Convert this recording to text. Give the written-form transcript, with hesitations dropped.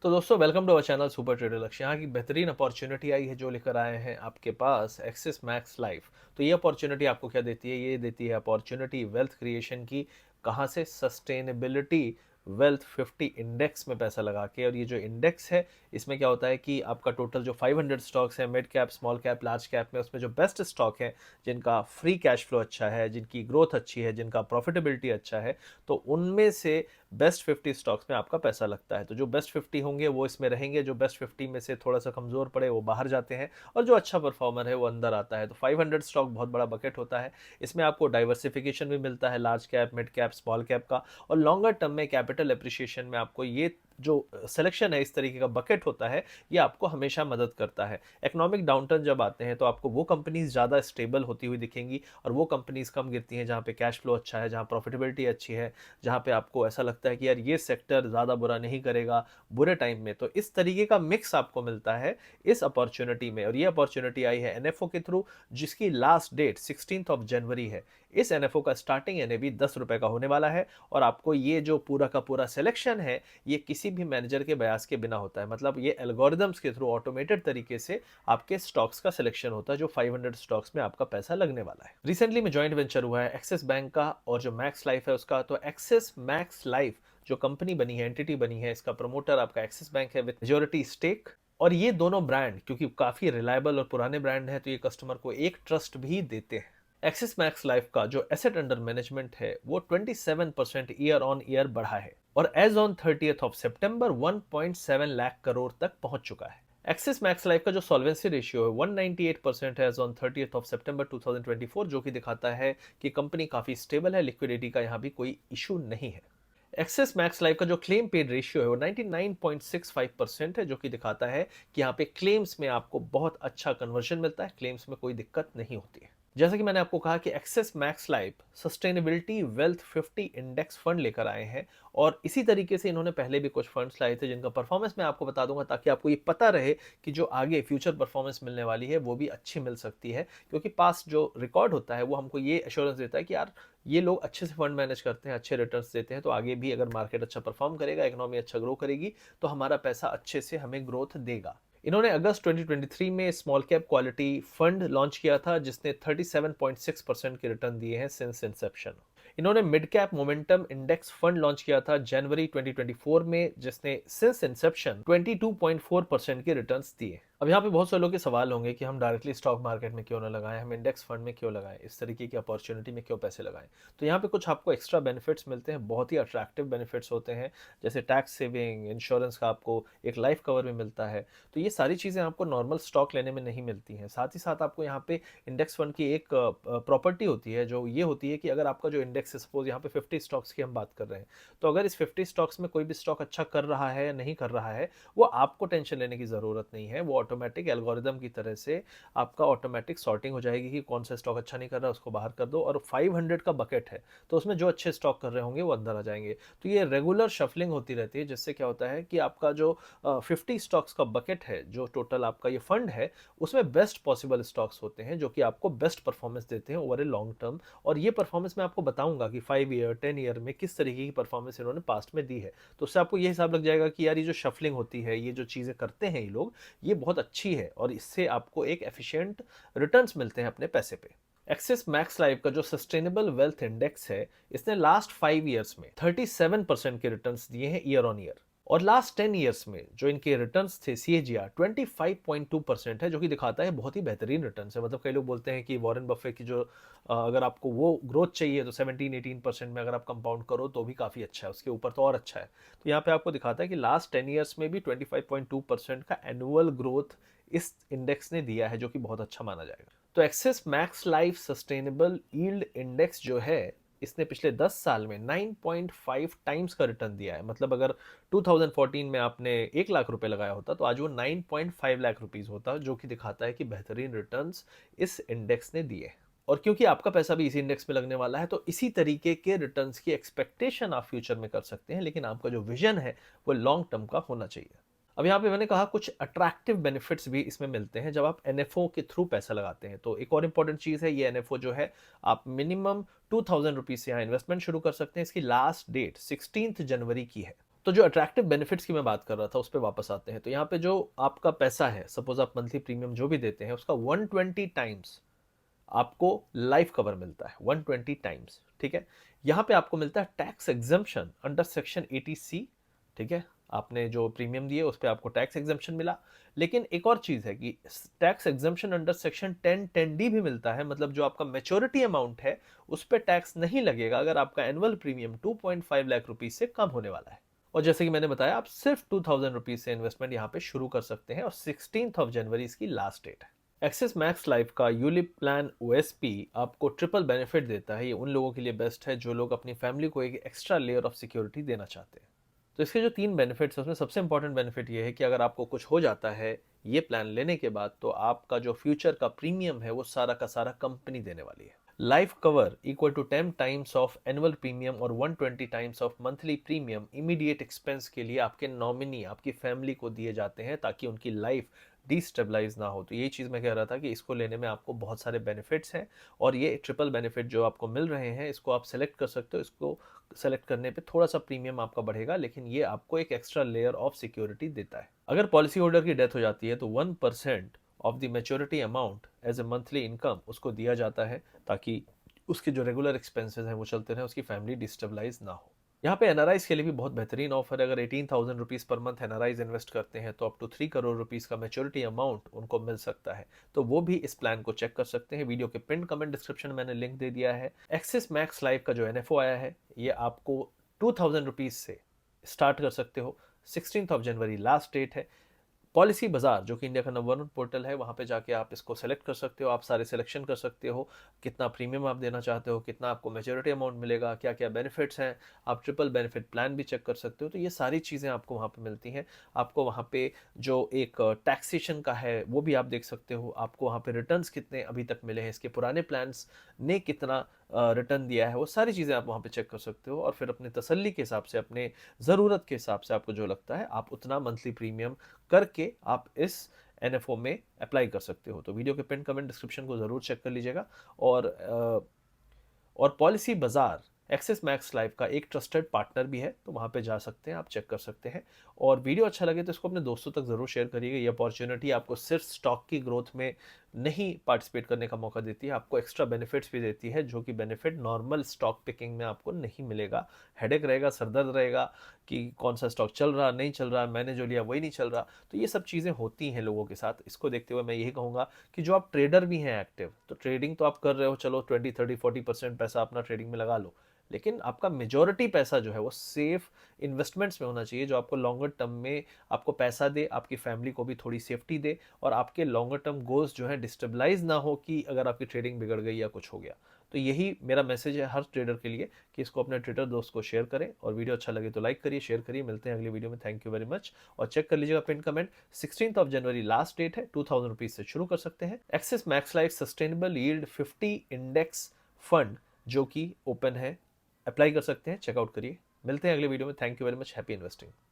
तो दोस्तों welcome to our channel super trader Lakshya. यहाँ की बेहतरीन अपॉर्चुनिटी आई है जो लेकर आए हैं आपके पास एक्सिस मैक्स लाइफ। तो ये अपॉर्चुनिटी आपको क्या देती है? ये देती है अपॉर्चुनिटी वेल्थ क्रिएशन की। कहाँ से? सस्टेनेबिलिटी वेल्थ 50 इंडेक्स में पैसा लगा के। और ये जो इंडेक्स है इसमें क्या होता है कि आपका टोटल जो 500 स्टॉक्स है, mid cap, small cap, large cap में, उसमें जो बेस्ट स्टॉक है, जिनका फ्री कैश फ्लो अच्छा है, जिनकी ग्रोथ अच्छी है, जिनका प्रॉफिटेबिलिटी अच्छा है, तो उनमें से बेस्ट 50 स्टॉक्स में आपका पैसा लगता है। तो जो बेस्ट 50 होंगे वो इसमें रहेंगे, जो बेस्ट 50 में से थोड़ा सा कमज़ोर पड़े वो बाहर जाते हैं, और जो अच्छा परफॉर्मर है वो अंदर आता है। तो 500 स्टॉक बहुत बड़ा बकेट होता है। इसमें आपको डाइवर्सिफिकेशन भी मिलता है, large cap, mid cap, small cap का। और लॉन्गर टर्म में कैपिटल एप्रिसिएशन में आपको ये जो सिलेक्शन है, इस तरीके का बकेट होता है, ये आपको हमेशा मदद करता है। इकोनॉमिक डाउनटर्न जब आते हैं तो आपको वो कंपनीज ज़्यादा स्टेबल होती हुई दिखेंगी और वो कंपनीज कम गिरती हैं जहाँ पे कैश फ्लो अच्छा है, जहाँ प्रॉफिटेबिलिटी अच्छी है, जहाँ पे आपको ऐसा लगता है कि यार ये सेक्टर ज़्यादा बुरा नहीं करेगा बुरे टाइम में। तो इस तरीके का मिक्स आपको मिलता है इस अपॉर्चुनिटी में। और ये अपॉर्चुनिटी आई है एनएफओ के थ्रू, जिसकी लास्ट डेट 16 जनवरी है। इस एनएफओ का स्टार्टिंग एनएवी 10 रुपए का होने वाला है। और आपको ये जो पूरा का पूरा सिलेक्शन है, ये किसी भी मैनेजर के बयास के बिना होता है। मतलब ये एल्गोरिदम्स के थ्रू ऑटोमेटेड तरीके से आपके स्टॉक्स का सिलेक्शन होता है, जो 500 स्टॉक्स में आपका पैसा लगने वाला है। रिसेंटली में जॉइंट वेंचर हुआ है एक्सिस बैंक का और जो मैक्स लाइफ है उसका। तो एक्सिस मैक्स लाइफ जो कंपनी बनी है, एंटिटी बनी है, इसका प्रमोटर आपका एक्सिस बैंक है विद मेजॉरिटी स्टेक। और ये दोनों ब्रांड क्योंकि काफी रिलायबल और पुराने ब्रांड हैं, तो ये कस्टमर को एक ट्रस्ट भी देते हैं। एक्सिस मैक्स लाइफ का जो एसेट अंडर मैनेजमेंट है वो 27% ईयर ऑन ईयर बढ़ा है और एज ऑन 30th ऑफ सितंबर 1.7 लाख करोड़ तक पहुंच चुका है। एक्सिस मैक्स लाइफ का जो सॉल्वेंसी रेशियो है 198% है एज ऑन 30th ऑफ सितंबर 2024, जो कि दिखाता है कि कंपनी काफी स्टेबल है, लिक्विडिटी का यहाँ भी कोई इशू नहीं है। एक्सिस मैक्स लाइफ का जो क्लेम पेड रेशियो है वो 99.65% है, जो कि दिखाता है कि यहाँ पे क्लेम्स में आपको बहुत अच्छा कन्वर्जन मिलता है, क्लेम्स में कोई दिक्कत नहीं होती है। जैसा कि मैंने आपको कहा कि axis max life sustainability wealth 50 index fund लेकर आए हैं। और इसी तरीके से इन्होंने पहले भी कुछ फंड्स लाए थे जिनका परफॉर्मेंस मैं आपको बता दूंगा, ताकि आपको ये पता रहे कि जो आगे फ्यूचर परफॉर्मेंस मिलने वाली है वो भी अच्छी मिल सकती है। क्योंकि पास्ट जो रिकॉर्ड होता है वो हमको ये एश्योरेंस देता है कि यार ये लोग अच्छे से फंड मैनेज करते हैं, अच्छे रिटर्न्स देते हैं, तो आगे भी अगर मार्केट अच्छा परफॉर्म करेगा, इकोनॉमी अच्छा ग्रो करेगी, तो हमारा पैसा अच्छे से हमें ग्रोथ देगा। इन्होंने अगस्त 2023 में small cap quality fund launch किया था जिसने 37.6% के रिटर्न दिए हैं सिंस इंसेप्शन। इन्होंने mid cap momentum index fund launch किया था जनवरी 2024 में, जिसने सिंस इंसेप्शन 22.4% के रिटर्न्स दिए। अब यहाँ पे बहुत सारे लोगों के सवाल होंगे कि हम डायरेक्टली स्टॉक मार्केट में क्यों ना लगाएं, हम इंडेक्स फंड में क्यों लगाएं, इस तरीके की अपॉर्चुनिटी में क्यों पैसे लगाएं। तो यहाँ पे कुछ आपको एक्स्ट्रा बेनिफिट्स मिलते हैं, बहुत ही अट्रैक्टिव बेनिफिट्स होते हैं, जैसे टैक्स सेविंग, इंश्योरेंस का आपको एक लाइफ कवर भी मिलता है। तो ये सारी चीज़ें आपको नॉर्मल स्टॉक लेने में नहीं मिलती हैं। साथ ही साथ आपको यहाँ पे इंडेक्स फंड की एक प्रॉपर्टी होती है, जो ये होती है कि अगर आपका जो इंडेक्स है, सपोज यहाँ पे 50 स्टॉक्स की हम बात कर रहे हैं, तो अगर इस 50 स्टॉक्स में कोई भी स्टॉक अच्छा कर रहा है या नहीं कर रहा है, वो आपको टेंशन लेने की ज़रूरत नहीं है। वो ऑटोमेटिक एल्गोरिदम की तरह से आपका ऑटोमेटिक सॉर्टिंग हो जाएगी कि कौन सा स्टॉक अच्छा नहीं कर रहा है, उसको बाहर कर दो। और 500 का बकेट है तो उसमें जो अच्छे स्टॉक कर रहे होंगे वो अंदर आ जाएंगे। तो ये रेगुलर शफलिंग होती रहती है, जिससे क्या होता है कि आपका जो 50 स्टॉक्स का बकेट है, जो टोटल आपका ये फंड है, उसमें बेस्ट पॉसिबल स्टॉक्स होते हैं जो कि आपको बेस्ट परफॉर्मेंस देते हैं ओवर ए लॉन्ग टर्म। और ये परफॉर्मेंस मैं आपको बताऊंगा कि 5 ईयर 10 ईयर में किस तरीके की परफॉर्मेंस इन्होंने पास्ट में दी है। तो उससे आपको ये हिसाब लग जाएगा कि यार ये जो शफलिंग होती है, ये जो चीज़ें करते हैं ये लोग, ये बहुत अच्छी है और इससे आपको एक एफिशिएंट रिटर्न्स मिलते हैं अपने पैसे पे। एक्सिस मैक्स लाइफ का जो सस्टेनेबल वेल्थ इंडेक्स है, इसने लास्ट 5 ईयर्स में 37% के रिटर्न्स दिए हैं ईयर ऑन ईयर। और लास्ट 10 ईयर्स में जो इनके रिटर्न्स थे सीएजीआर 25.2% है, जो कि दिखाता है बहुत ही बेहतरीन रिटर्न्स है। मतलब कई लोग बोलते हैं कि वॉरेन बफे की जो अगर आपको वो ग्रोथ चाहिए तो 17-18% में अगर आप कंपाउंड करो तो भी काफ़ी अच्छा है, उसके ऊपर तो और अच्छा है। तो यहाँ पे आपको दिखाता है कि लास्ट 10 ईयर्स में भी 25.2% का एनुअल ग्रोथ इस इंडेक्स ने दिया है, जो कि बहुत अच्छा माना जाएगा। तो axis max life sustainable yield index जो है, इसने पिछले 10 साल में 9.5 टाइम्स का रिटर्न दिया है। मतलब अगर 2014 में आपने 1 लाख रुपए लगाया होता तो आज वो 9.5 लाख रुपीज होता, जो कि दिखाता है कि बेहतरीन रिटर्न्स इस इंडेक्स ने दिए। और क्योंकि आपका पैसा भी इसी इंडेक्स में लगने वाला है, तो इसी तरीके के रिटर्न्स की एक्सपेक्टेशन आप फ्यूचर में कर सकते हैं, लेकिन आपका जो विजन है वो लॉन्ग टर्म का होना चाहिए। अब यहाँ पे मैंने कहा कुछ अट्रैक्टिव बेनिफिट्स भी इसमें मिलते हैं जब आप एनएफओ के थ्रू पैसा लगाते हैं। तो एक और इंपॉर्टेंट चीज़ है, ये एनएफओ जो है, आप मिनिमम 2000 रुपीज़ से यहाँ इन्वेस्टमेंट शुरू कर सकते हैं। इसकी लास्ट डेट 16 जनवरी की है। तो जो अट्रैक्टिव बेनिफिट्स की मैं बात कर रहा था उस पे वापस आते हैं। तो यहाँ पे जो आपका पैसा है, सपोज आप मंथली प्रीमियम जो भी देते हैं उसका 120 टाइम्स आपको लाइफ कवर मिलता है, 120 टाइम्स, ठीक है। यहाँ पे आपको मिलता है tax exemption under section 80C, ठीक है। आपने जो प्रीमियम दिए उस पर आपको टैक्स एग्जम्पशन मिला। लेकिन एक और चीज है कि tax exemption under section 10(10)(d) भी मिलता है, मतलब जो आपका मेच्योरिटी अमाउंट है उस पर टैक्स नहीं लगेगा अगर आपका एनुअल प्रीमियम 2.5 लाख रुपीज से कम होने वाला है। और जैसे कि मैंने बताया, आप सिर्फ 2000 रुपीज से इन्वेस्टमेंट यहाँ पे शुरू कर सकते हैं और 16 जनवरी इसकी लास्ट डेट है। एक्सिस मैक्स लाइफ का यूलिप प्लान ओएसपी आपको ट्रिपल बेनिफिट देता है। ये उन लोगों के लिए बेस्ट है जो लोग अपनी फैमिली को एक एक्स्ट्रा लेयर ऑफ सिक्योरिटी देना चाहते हैं। तो इसके जो 3 बेनिफिट्स है उसमें सबसे इंपॉर्टेंट बेनिफिट ये है कि अगर आपको कुछ हो जाता है ये प्लान लेने के बाद, तो आपका जो फ्यूचर का प्रीमियम है वो सारा का सारा कंपनी देने वाली है। Life cover equal to 10 times of annual premium और 120 times of monthly premium immediate expense के लिए आपके नॉमिनी, आपकी फैमिली को दिए जाते हैं ताकि उनकी लाइफ डिस्टेबलाइज ना हो। तो ये चीज़ मैं कह रहा था कि इसको लेने में आपको बहुत सारे बेनिफिट्स हैं और ये ट्रिपल बेनिफिट जो आपको मिल रहे हैं इसको आप सेलेक्ट कर सकते हो। इसको सेलेक्ट करने पे थोड़ा सा प्रीमियम आपका बढ़ेगा, लेकिन ये आपको एक एक्स्ट्रा लेयर ऑफ सिक्योरिटी देता है। अगर पॉलिसी होल्डर की डेथ हो जाती है तो 1% of the maturity amount as a monthly income उसको दिया जाता है ताकि उसके जो रेगुलर एक्सपेंसेस हैं वो चलते रहें, उसकी फैमिली डिस्टेबलाइज ना हो। यहाँ पे एनआरआईज के लिए भी बहुत बेहतरीन ऑफर है। अगर 18,000 rupees per month NRIs invest करते हैं तो अप टू 3 करोड़ रुपीज़ का मेच्योरिटी अमाउंट उनको मिल सकता है। तो वो भी इस प्लान को चेक कर सकते हैं। वीडियो के पिन कमेंट डिस्क्रिप्शन में मैंने लिंक दे दिया है। एक्सिस मैक्स लाइफ का जो एनएफओ आया है ये आपको 2,000 रुपीज़ से स्टार्ट कर सकते हो। 16 जनवरी लास्ट डेट है। पॉलिसी बाजार जो कि इंडिया का नंबर 1 पोर्टल है, वहाँ पे जाके आप इसको सेलेक्ट कर सकते हो। आप सारे सिलेक्शन कर सकते हो, कितना प्रीमियम आप देना चाहते हो, कितना आपको मेच्योरिटी अमाउंट मिलेगा, क्या क्या बेनिफिट्स हैं। आप ट्रिपल बेनिफिट प्लान भी चेक कर सकते हो। तो ये सारी चीज़ें आपको वहाँ पे मिलती हैं। आपको वहाँ पे जो एक टैक्सेशन का है वो भी आप देख सकते हो। आपको वहाँ पे रिटर्न्स कितने अभी तक मिले हैं, इसके पुराने प्लान्स ने कितना रिटर्न दिया है, वो सारी चीज़ें आप वहाँ पे चेक कर सकते हो। और फिर अपने तसल्ली के हिसाब से, अपने ज़रूरत के हिसाब से आपको जो लगता है आप उतना मंथली प्रीमियम करके आप इस एनएफओ में अप्लाई कर सकते हो। तो वीडियो के पिन कमेंट डिस्क्रिप्शन को ज़रूर चेक कर लीजिएगा। और पॉलिसी बाजार एक्सिस मैक्स लाइफ का एक ट्रस्टेड पार्टनर भी है, तो वहाँ पे जा सकते हैं, आप चेक कर सकते हैं। और वीडियो अच्छा लगे तो इसको अपने दोस्तों तक ज़रूर शेयर करिएगा। ये अपॉर्चुनिटी आपको सिर्फ स्टॉक की ग्रोथ में नहीं पार्टिसिपेट करने का मौका देती है, आपको एक्स्ट्रा बेनिफिट्स भी देती है जो कि बेनिफिट नॉर्मल स्टॉक पिकिंग में आपको नहीं मिलेगा। हेडेक रहेगा, सरदर्द रहेगा कि कौन सा स्टॉक चल रहा नहीं चल रहा, मैंने जो लिया वही नहीं चल रहा। तो ये सब चीज़ें होती हैं लोगों के साथ। इसको देखते हुए मैं यही कहूँगा कि जो आप ट्रेडर भी हैं एक्टिव, तो ट्रेडिंग तो आप कर रहे हो, चलो 20, 30, 40% पैसा अपना ट्रेडिंग में लगा लो, लेकिन आपका मेजॉरिटी पैसा जो है वो सेफ इन्वेस्टमेंट्स में होना चाहिए जो आपको लॉन्गर टर्म में आपको पैसा दे, आपकी फैमिली को भी थोड़ी सेफ्टी दे और आपके लॉन्गर टर्म गोल्स जो है डिस्टेबलाइज ना हो कि अगर आपकी ट्रेडिंग बिगड़ गई या कुछ हो गया। तो यही मेरा मैसेज है हर ट्रेडर के लिए कि इसको अपने ट्रेडर दोस्त को शेयर करें और वीडियो अच्छा लगे तो लाइक करिए, शेयर करिए। मिलते हैं अगली वीडियो में। Thank you very much. और चेक कर लीजिएगा पिन कमेंट। 16 जनवरी लास्ट डेट है। 2000 रुपीज से शुरू कर सकते हैं। Axis max life sustainable yield 50 index fund जो कि ओपन है, अप्लाई कर सकते हैं, चेकआउट करिए। मिलते हैं अगले वीडियो में। Thank you very much. Happy investing.